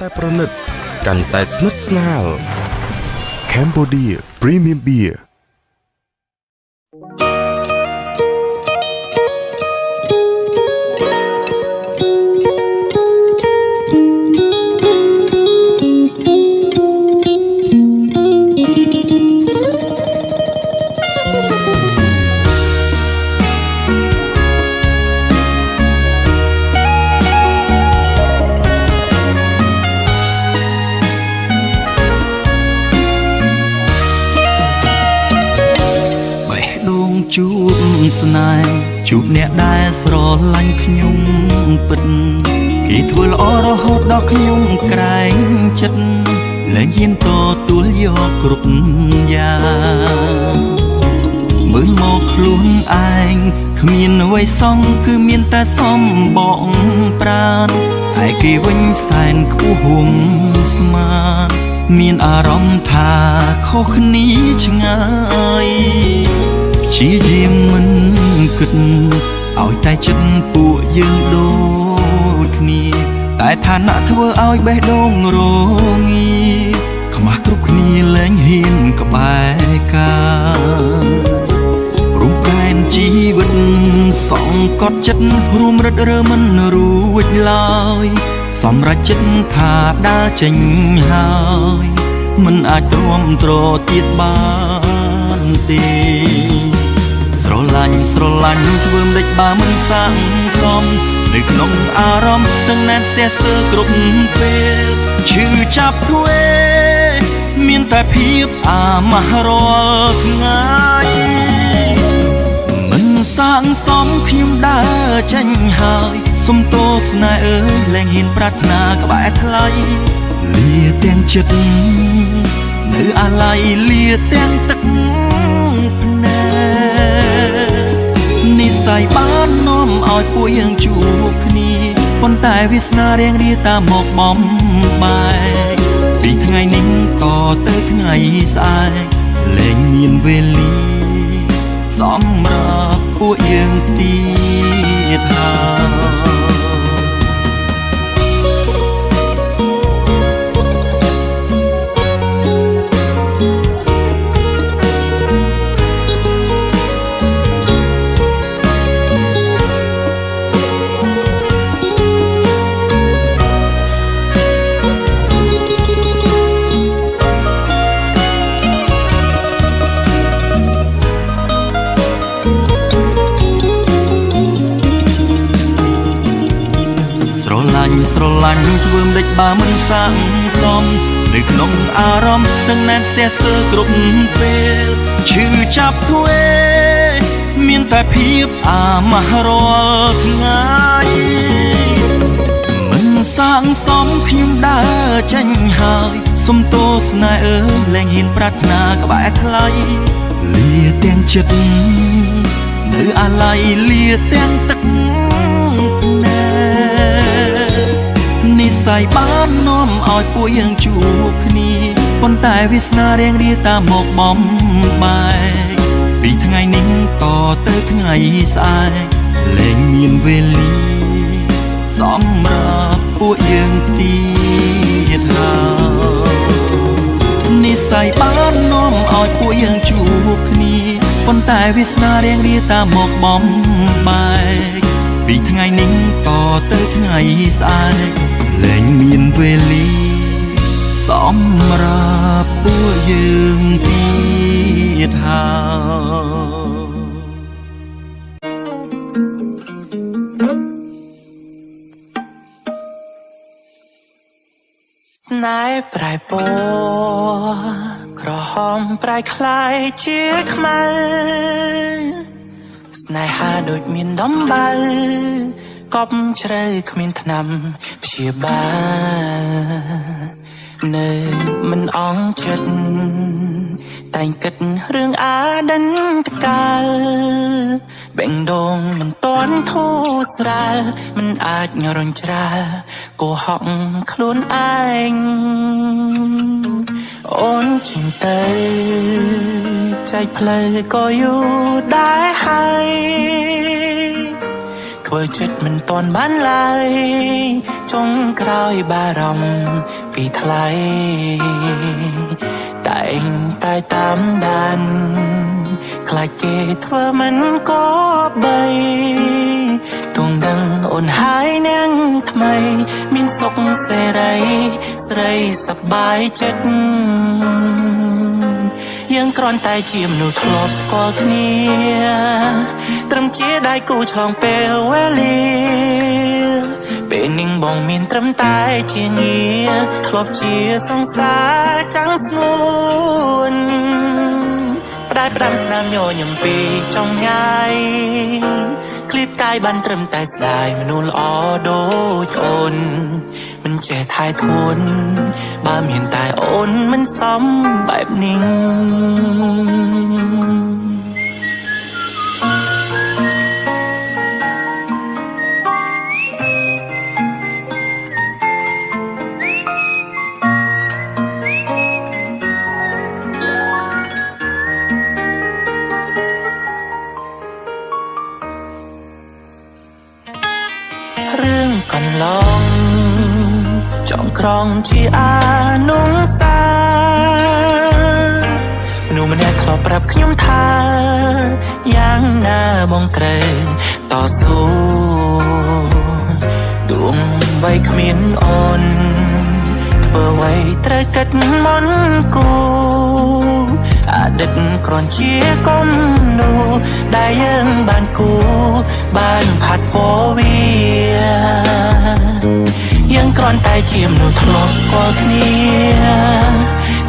តែប្រណិតកាន់តែស្និទ្ធស្នាល Cambodia Premium Beer
ជួបស្នេហ៍ជួបអ្នកដែលស្រឡាញ់ខ្ញុំពិតគេធ្វើល្អរហូតដល់ខ្ញុំក្រែងចិត្តលែងហ៊ានទទួលយកគ្រប់យ៉ាងមើលមកខ្លួនឯងគ្មានអ្វីសងគឺមានតែសំបងប្រាណឯគេវិញសែនខ្ពស់ហួងស្មានមានអារម្មណ៍ថាខុសគ្នាឆ្ងាយជាយាមមិនគិតឲ្យតែចិត្តពួកយើងដូចគ្នាតែឋានៈធ្វើឲ្យបេះដូងរងាខ្មាស់គ្រប់គ្នាលែងហ៊ានក្បែរកាព្រំដែនជីវិតសង្កត់ចិត្តព្រមរឹតរើមិនរួចឡើយសម្រាប់ចិត្តថាដើរចេញហើយមិនអាចទ្រាំទ្រទៀតបានទេស្រឡាញ់ធ្វើមិនដេចបើមិនស័ក្តិសមនៅក្នុងអារម្មណ៍ទាំងណែនស្ទះស្ទើរគ្រប់ពេលឈឺចាប់ទ្វេមានតែភាពអាម៉ាស់រាល់ថ្ងៃមិនសាងសមខ្ញុំដើរចេញហើយសុំទោសស្នេហ៍អើយលែងហ៊ានប្រាថ្នាក្បែរថ្លៃលាទាំងចិត្តនៅអាឡ័យលាទាំងទឹកភ្នែកនិស្ស័យបាននាំឲ្យពួកយើងជួបគ្នាប៉ុន្តែវាសនារៀងរាតាមមកបំបែកពីថ្ងៃនេះតទៅថ្ងៃស្អែកលែងមានវេលាសម្រាប់ពួកយើងទៀត ថា ស្រឡាញ់ធ្វើមិនដេចបើមិនសាំសមនៅក្នុងអារម្មណ៍ទាំងណែនស្ទះស្ទើរគ្រប់ពេលឈឺចាប់ធ្វេមានតែភាពអាម៉ាស់រាល់ថ្ងៃមិនសាំសមខ្ញុំដើរចេញហើយសុំទោសស្នេហ៍អើយលែងហ៊ានប្រាថ្នាក្បែរថ្លៃលាទាំងចិត្តនៅអាឡ័យលាទាំងទឹកនិស្ស័យបាននាំឲ្យពួកយើងជួបគ្នាប៉ុន្តែវាសនារៀងរាតាមមកបំបែកពីថ្ងៃនេះតទៅថ្ងៃស្អែកលែងមានវេលាសម្រាប់ពួកយើងទៀតហើយនិស្ស័យបាននាំឲ្យពួកយើងជួបគ្នាប៉ុន្តែវាសនារៀងរាតាមមកបំបែកពីថ្ងៃនេះតទៅថ្ងៃស្អែកលែងមានវេលាសម្រាប់ពួកយើងទៀតហើយស្នេហ៍ប្រែពណ៌ក្រហមប្រែคล้ายជាខ្មៅស្នេហាដូចមានដំបៅកប់ជ្រៅគ្មានថ្នាំព្យាបាលនៅមិនអង់ចិត្តតែងគិតរឿងអាដិនតកាលបេងដូងមិនតន់ធូរស្រាលមិនអាចរញច្រាលកុហកខ្លួនឯងអូនជាងទៅចែកផ្លូវក៏យូរដែរហើយធ្វើចិត្តមិនតន់បានឡើយចុងក្រោយបារម្ភពីថ្លៃតែងតែតាមដានខ្លាចគេធ្វើមិនក៏បីទងដឹងអូនហើយនាងថ្មីមានសុខសេរីស្រីសប្បាយចិត្តយើងគ្រាន់តែជាមនុស្សធ្លាប់ស្គាល់គ្នាត្រឹមជាដៃគូឆ្លងពេលវេលាពេលនាងបងមានត្រឹមតែជាងារធ្លាប់ជាសង្សារចាំងស្ងួនផ្ដាច់ផ្ដាំស្នាមញញឹមពីចង់ងាយឃ្លៀតកាយបានត្រឹមតែស្ដាយមនុស្សល្អដូចអូនមិនចេះថែធួនបើមានតែអូនមិនសមបែបនេះរឿងកន្លងចង់ក្រងជាអានុសាមនុស្សម្នាក់ធ្លាប់ប្រាប់ខ្ញុំថាយ៉ាងណាបងត្រូវតស៊ូដួងបីគ្មានអូនធ្វើអ្វីត្រូវគិតមន្តគូអតីតគ្រាន់ជាគំនូដែលយើងបានគូបានផាត់ពវាយើងគ្រាន់តែជាមនុស្សធ្លាប់ស្គាល់គ្នា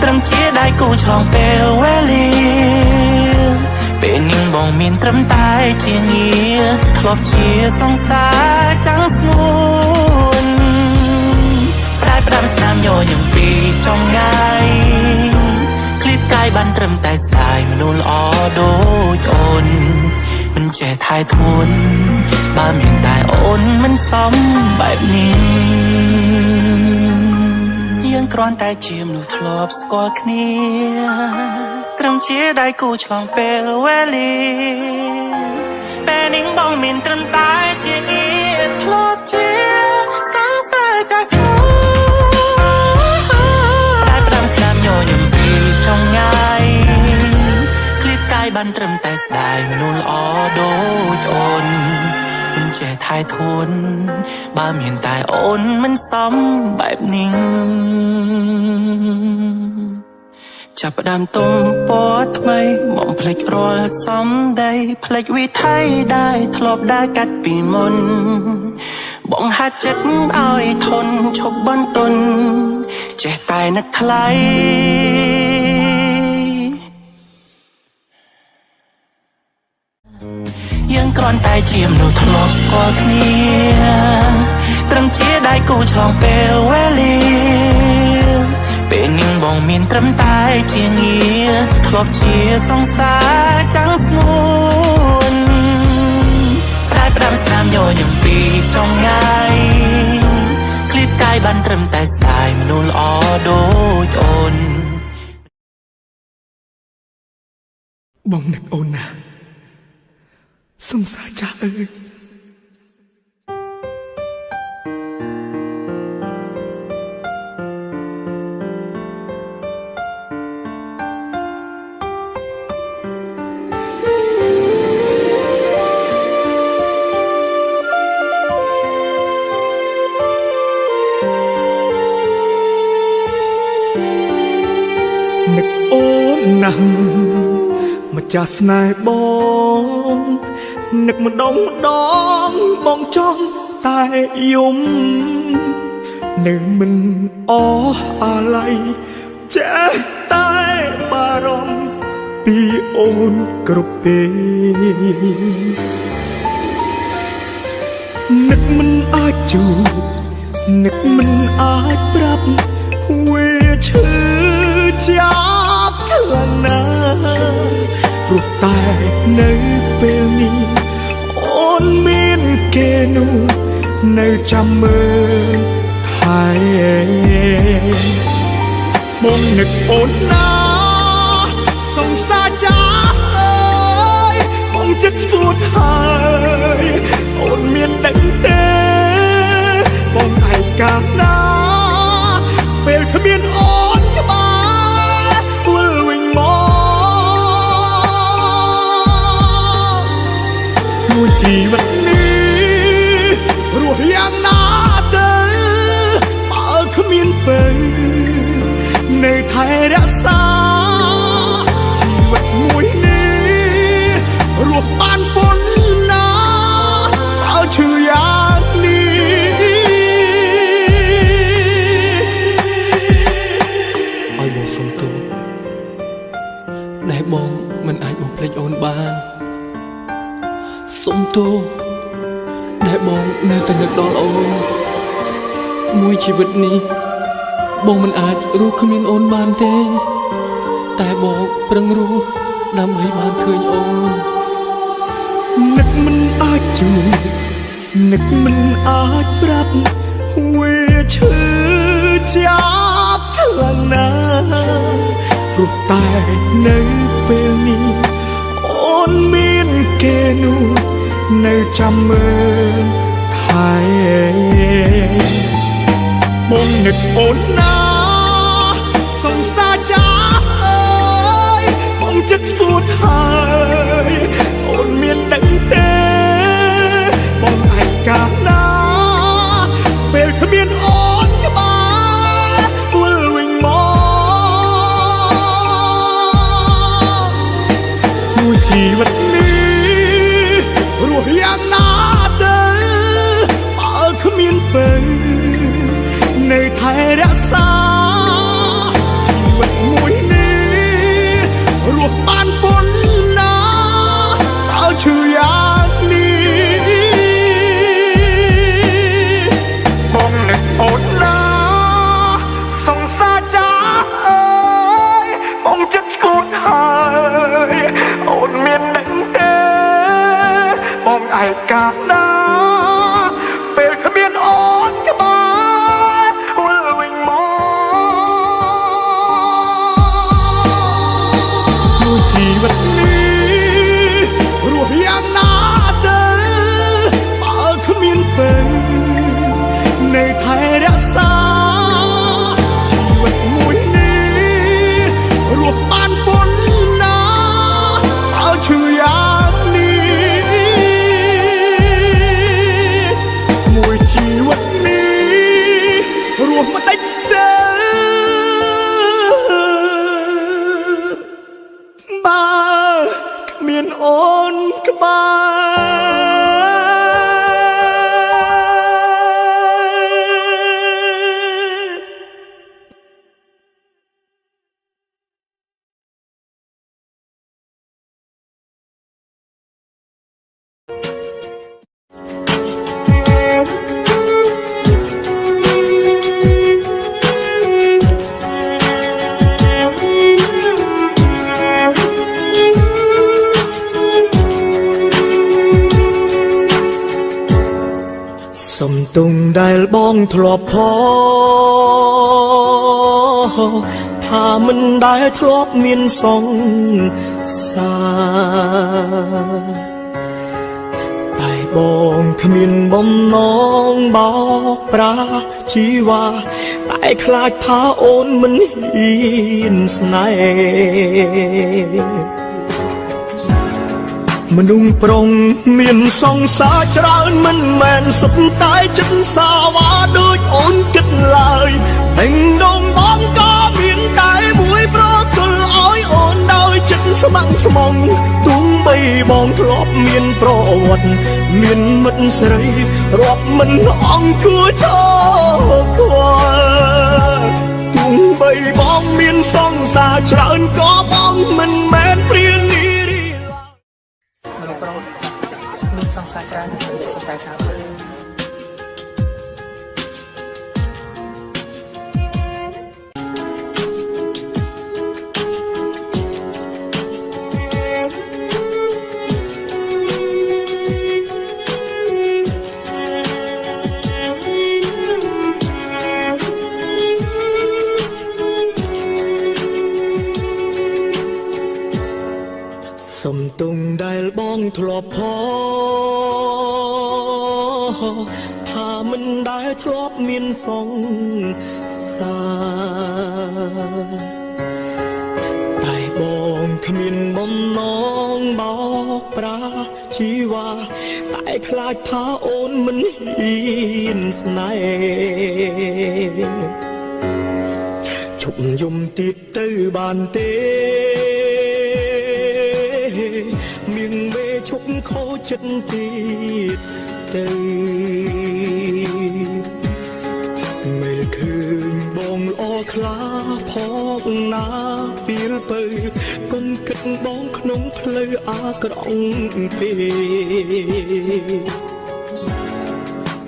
ត្រឹមជាដៃគូឆ្លងពេលវេលាពេលនាងបងមានត្រឹមតែជាងារធ្លាប់ជាសង្សារចាំងស្ងួនតែផ្ដាំស្នាមញញឹមពីចង់ងាយឃ្លៀតកាយបានត្រឹមតែស្ដាយមនុស្សល្អដូចអូនមិនចេះថែធួនបើមានតែអូនមិនសមបែបនេះយើងគ្រាន់តែជាមនុស្សធ្លាប់ស្គាល់គ្នាត្រឹមជាដៃគូឆ្លងពេលវេលា
ពេលនាងបងមានត្រឹមតែជាងារធ្លាប់ជាសង្សារចាស់ស្មោតែផ្ដាំស្ដាំញញឹមពីចងងាយឃ្លៀតកាយបានត្រឹមតែស្ដាយមនុស្សល្អដូចអូនមិនចេះថែធួនបើមានតែអូនមិនសមបែបនេះចាប់ផ្ដើមទុំពណ៌ថ្មីមកភ្លេចរាល់សំដីភ្លេចវិថីដែលធ្លាប់ដើរកាត់ពីមុនបងហាត់ចិត្តឲ្យធន់ឈប់បន្ទន់ចេះតែនឹកថ្លៃយើងគ្រាន់តែជាមនុស្សធ្លាប់ស្គាល់គ្នាត្រឹមជាដៃគូឆ្លងពេលវេលាពេលនាងបងមានត្រឹមតែជាងារធ្លាប់ជាសង្សារចាំងស្ងួនតែផ្ដាំស្នាមញញឹមពីចងងាយឃ្លៀតកាយបានត្រឹមតែស្ដាយមនុស្សល្អដូចអូន
បងនឹកអូនណាសង្សារចាស់អើយនឹកអូនណាស់ម្ចាស់ស្នេហ៍បងនឹកម្ដងបងចង់តែយំនៅមិនអស់អាល័យចេះតែបារម្ភពីអូនគ្រប់ពេលនឹកមិនអាចជួបនឹកមិនអាចប្រាប់វាឈឺចាប់ខ្លាំងណាស់ព្រោះតែនៅពេលនេះអូនមានគេនោះនៅចាំមើលថែបងនឹកអូនណាសង្សារចាស់អើយបងចិត្តឈួតហើយអូនមានដឹងទេបងឯកាណាពេលគ្មានអូនក្បែរវិលវិញមកមួយជីវិតនេះរស់យ៉ាងណាទៅបើគ្មានពេលនៅថែរក្សាជីវិតមួយនេះរស់បានប៉ុណ្ណាបើឈឺយ៉ាងនេះ
ឲ្យបងសុំទោសដែលបងមិនអាចបំភ្លេចអូនបានសុំទោសដែលបងនៅតែនឹកដល់អូនមួយជីវិតនេះបងមិនអាចរស់គ្មានអូនបានទេតែបងប្រឹងរស់ដើម្បីបានឃើញអូន
នឹកមិនអាចជួបនឹកមិនអាចប្រាប់វាឈឺចាប់ខ្លាំងណាស់ព្រោះតែនៅពេលនេះអូនមានគេនោះនៅចាំមើលថែបងនឹកអូនណាសង្សារចាស់អើយបងចិត្តឈួតហើយអូនមានដឹងទេបងឯកាណាពេលគ្មានអូនក្បែរវិលវិញមកមួយជីវិតនេះរស់យ៉ាងណាទៅបើគ្មានពេលនៅថែរក្សាជីវិតមួយនេះរស់បានប៉ុណ្ណាបើឈឺយ៉ាងនេះបងនឹកអូនណាសង្សារចាស់អើយបងចិត្តឈួតហើយអូនមានដឹងទេបងឯកាណាពេលគ្មានអូនក្បែរវិលវិញមកមួយជីវិតនេះរស់យ៉ាងណាទៅ
មានអូនក្បែរ សំទុងដែលបងធ្លាប់ថាមិនដែលធ្លាប់មានសង្សារតែបងគ្មានបំណងបោកប្រាស់ជីវ៉ាតែខ្លាចថាអូនមិនហ៊ានស្នេហ៍មនុស្សប្រុងមានសង្សារច្រើនមិនមែនសុទ្ធតែចិត្តសាវ៉ាដូចអូនគិតឡើយបេងដូងបងក៏មានតែមួយប្រគល់ឲ្យអូនដោយចិត្តស្ម័គ្រស្មងទោះបីបងធ្លាប់មានប្រវត្តិមានមិត្តស្រីរាប់មិនអង្គគួរឈរខ្វល់ទោះបីបងមានសង្សារច្រើនក៏បងមិនមែនព្រានី
មនុស្សប្រុសមានសង្សារច្រើនសុទ្ធតែសាវ៉ាសំទុងដែលបងធ្លាប់ថាមិនដែលធ្លាប់មានសង្សារតែបងគ្មានបំណងបោកប្រាស់ជីវ៉ាតែខ្លាចថាអូនមិនហ៊ានស្នេហ៍ជប់យំទៀតទៅបានទេមៀងមេឈប់ខូចចិត្តទៀតទៅមេលឃើញបងល្អខ្លាផងណាពេលទៅកុំគិតបងក្នុងផ្លូវអាក្រក់ពេក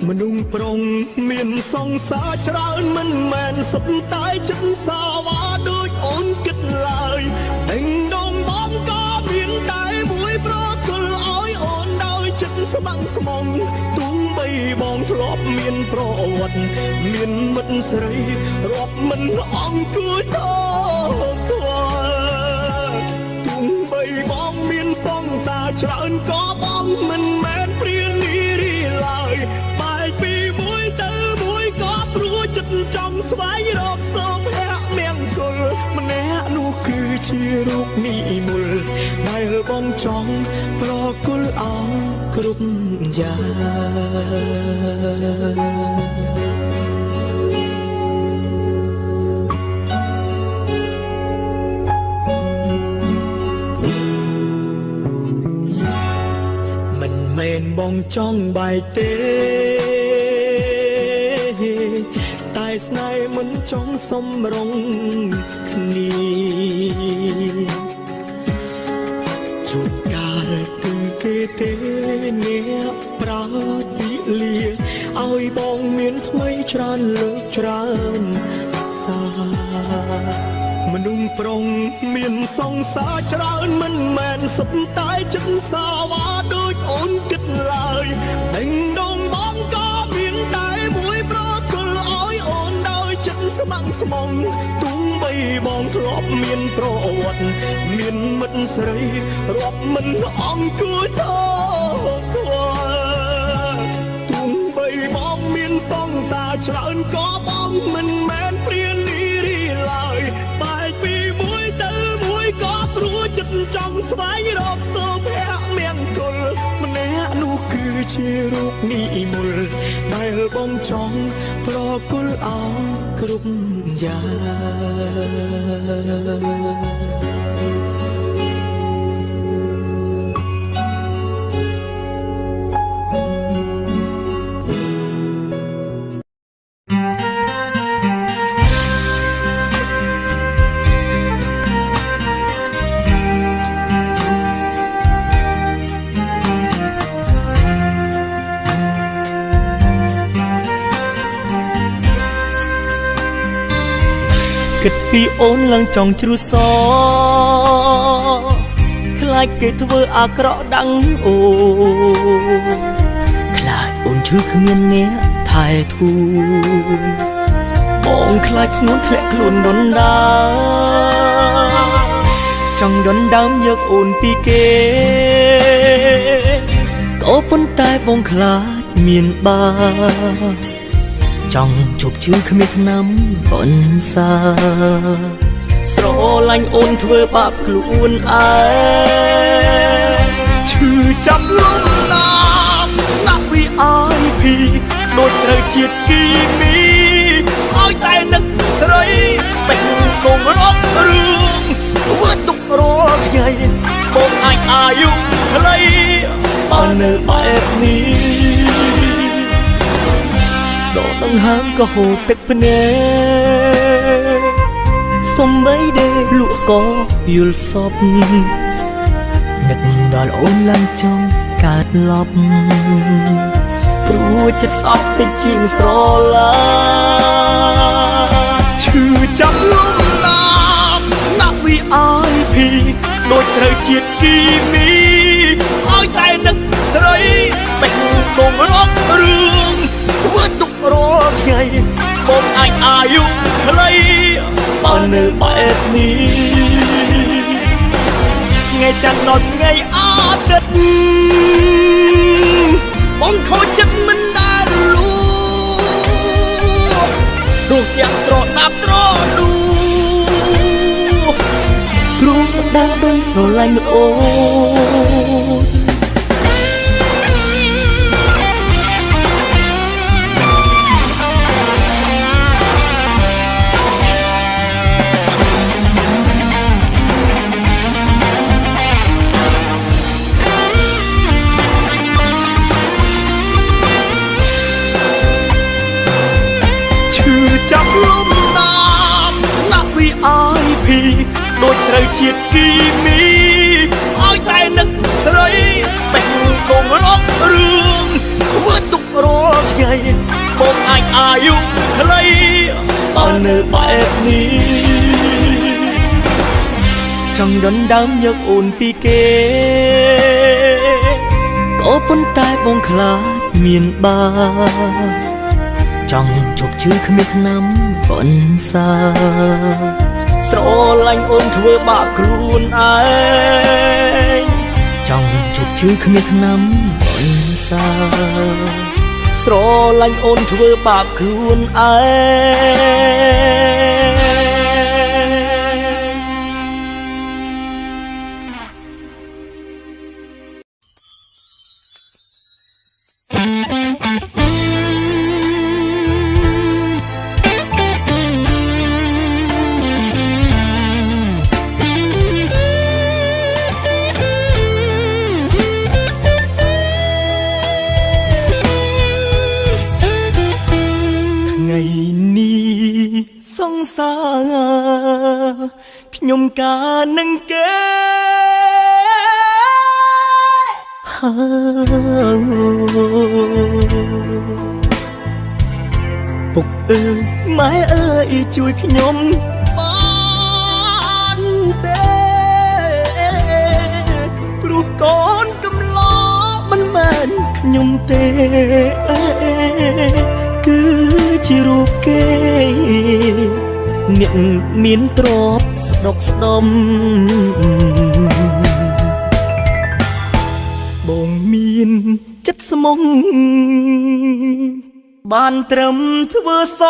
មនុស្សប្រុងមានសង្សារច្រើនមិនមែនសុទ្ធតែចិត្តសាវ៉ាដូចអូនគិតឡើយដេញដងបងក៏មានតែមួយប្រគល់ឲ្យអូនដោយចិត្តស្ម័គ្រស្មងទោះបីបងធ្លាប់មានប្រវត្តិមានមិត្តស្រីរាប់មិនអង្គគួរឈរខ្វល់ទោះបីបងមានសង្សារច្រើនក៏បងមិនមែនព្រានីរីឡើយបែកពីមួយទៅមួយក៏ព្រោះចិត្តចង់ស្វែងរកសុភមង្គលម្នាក់នោះគឺជារូបនិមលដែលបងចង់ប្រគល់អោគ្រប់យ៉ាងមិនមែនបងចង់បែកទេតែស្នេហ៍មិនចង់សំរងគ្នាជួនកាលគឺគេទេអ្នកប្រើពីលាឲ្យបងមានថ្មីច្រើនលើកច្រើនសារមនុស្សប្រុងមានសង្សារច្រើនមិនមែនសុទ្ធតែចិត្តសាវ៉ាដូចអូនគិតឡើយដេញដងបងក៏មានតែមួយប្រគល់ឲ្យអូនដោយចិត្តស្ម័គ្រស្មងទោះបីបងធ្លាប់មានប្រវត្តិមានមិត្តស្រីរាប់មិនអង្គគួរឈរខ្វល់ទោះបីបងមានសង្សារច្រើនក៏បងមិនមែនព្រានីរីឡើយបែកពីមួយទៅមួយក៏ព្រោះចិត្តចង់ស្វែងរកសុភមង្គលម្នាក់នោះគឺជារូបនិមលដែលបងចង់ប្រគល់អោគ្រប់យ៉ាង ពីអូនឡើងចង់ជ្រុះសខ្លាចគេធ្វើអាក្រក់ដាំងអូខ្លាចអូនឈឺគ្មានអ្នកថែធូនបងខ្លាចស្ងួនធ្លាក់ខ្លួនដុនដាចង់ដុនដើមយកអូនពីគេក៏ប៉ុន្តែបងខ្លាចមានបាចង់ជប់ជឿគ្មានថ្នាំបន្សាស្រឡាញ់អូនធ្វើបាបខ្លួនឯងឈឺចាំលំណាមណាស់ពីអាយភីដូចត្រូវជាតិគីមីឲ្យតែនឹកស្រីពេញដងរករឿងធ្វើទុករាល់ថ្ងៃបងអាចអាយុខ្លីបើនៅបែបនេះដកដង្ហើមក៏ហូរទឹកភ្នែកសំបីដេកលក់ក៏យល់សពនឹកដល់អូនឡើងចង់កើតឡប់ព្រោះចិត្តស្អប់តិចជាងស្រឡាឈឺចាំលំណាមណាស់វាអាយភីដូចត្រូវជាតិគីមីឲ្យតែនឹកស្រីពេញដងរករឿងធ្វើទុករាល់ថ្ងៃបងអាចអាយុខ្លីបើនៅបែបនេះថ្ងៃច័ន្ទដល់ថ្ងៃអាទិត្យបងខូចចិត្តមិនដែលលូរស់ទាំងត្រដាប់ត្រឌូព្រោះដើរទៅស្រឡាញ់អូនចាំលំណាមណាស់វាអាយភីដូចត្រូវជាតិគីមីឲ្យតែនឹកស្រីពេញដងរករឿងធ្វើទុករាល់ថ្ងៃបងអាចអាយុខ្លីបើនៅបែបនេះចង់ដណ្ដើមយកអូនពីគេក៏ប៉ុន្តែបងខ្លាចមានបាចង់ជប់ជឿគ្មានថ្នាំបន្សាស្រឡាញ់អូនធ្វើបាបខ្លួនឯងចង់ជប់ជឿគ្មានថ្នាំបន្សាស្រឡាញ់អូនធ្វើបាបខ្លួនឯខ្ញុំការនឹងគេពុកអើយម៉ែអើយជួយខ្ញុំបានទេព្រោះកូនកំឡោមិនមែនខ្ញុំទេគឺជារូបគេអ្នកមានទ្រព្យស្ដុកស្ដំបងមានចិត្តស្មងបានត្រឹមធ្វើស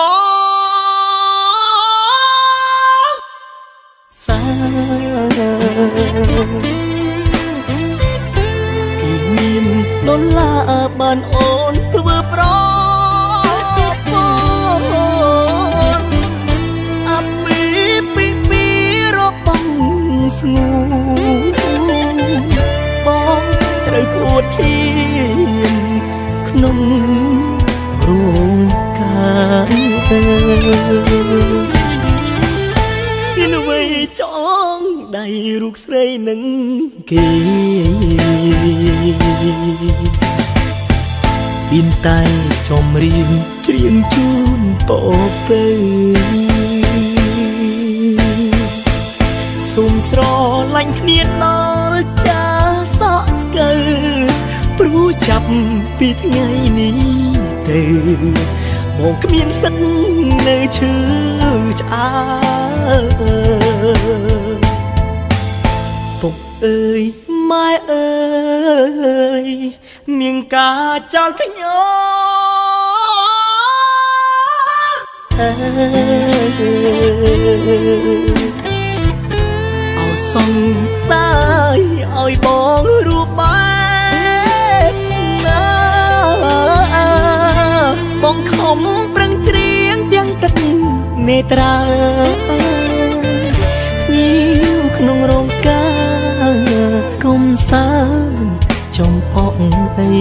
សាគេមានដុល្លារបានអូនធ្វើប្រស្ងួនបងត្រូវខួតឈាមក្នុងរោងការមានអ្វីចង់ដៃរូបស្រីនឹងគេមានតែចំរៀងច្រៀងជូនពពែ ស្រឡាញ់គ្នាដល់ចាសក់ស្កើព្រោះចាប់ពីថ្ងៃនេះទៅបងគ្មានសិទ្ធនៅឈឺឆ្អើពុកអើយម៉ែអើយនាងការចោលខ្ញុំអោសង្សារឲ្យបងរួបបែបណាបងខំប្រឹងច្រៀងទាំងទឹកនេត្រាញៀវក្នុងរោងការកុំសាចំអកអី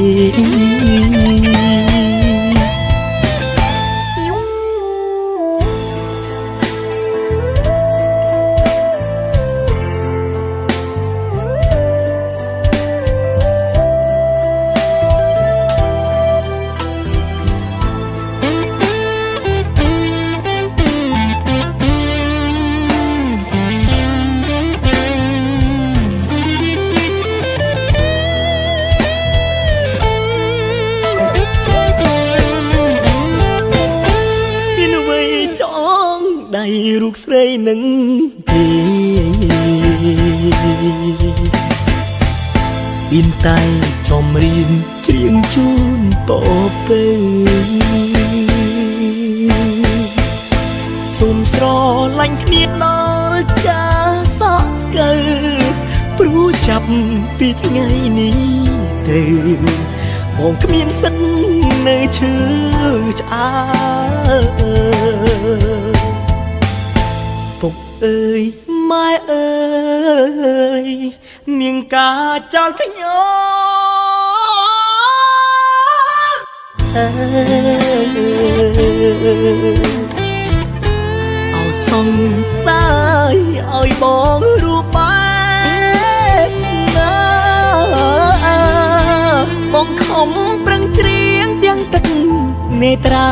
ដៃរូបស្រីនឹងពីបិនតែចំរៀងច្រៀងជូនពពេសូមស្រឡាញ់គ្នាដល់ចាសក់ស្កើព្រោះចាប់ពីថ្ងៃនេះទៅបងគ្មានសិទ្ធនៅឈឺឆ្អើពុកអើយម៉ែអើយនាងការចោលខ្ញុំអោសង្សារឲ្យបងរួបបែបណាបងខំប្រឹងច្រៀងទាំងទឹកនេត្រា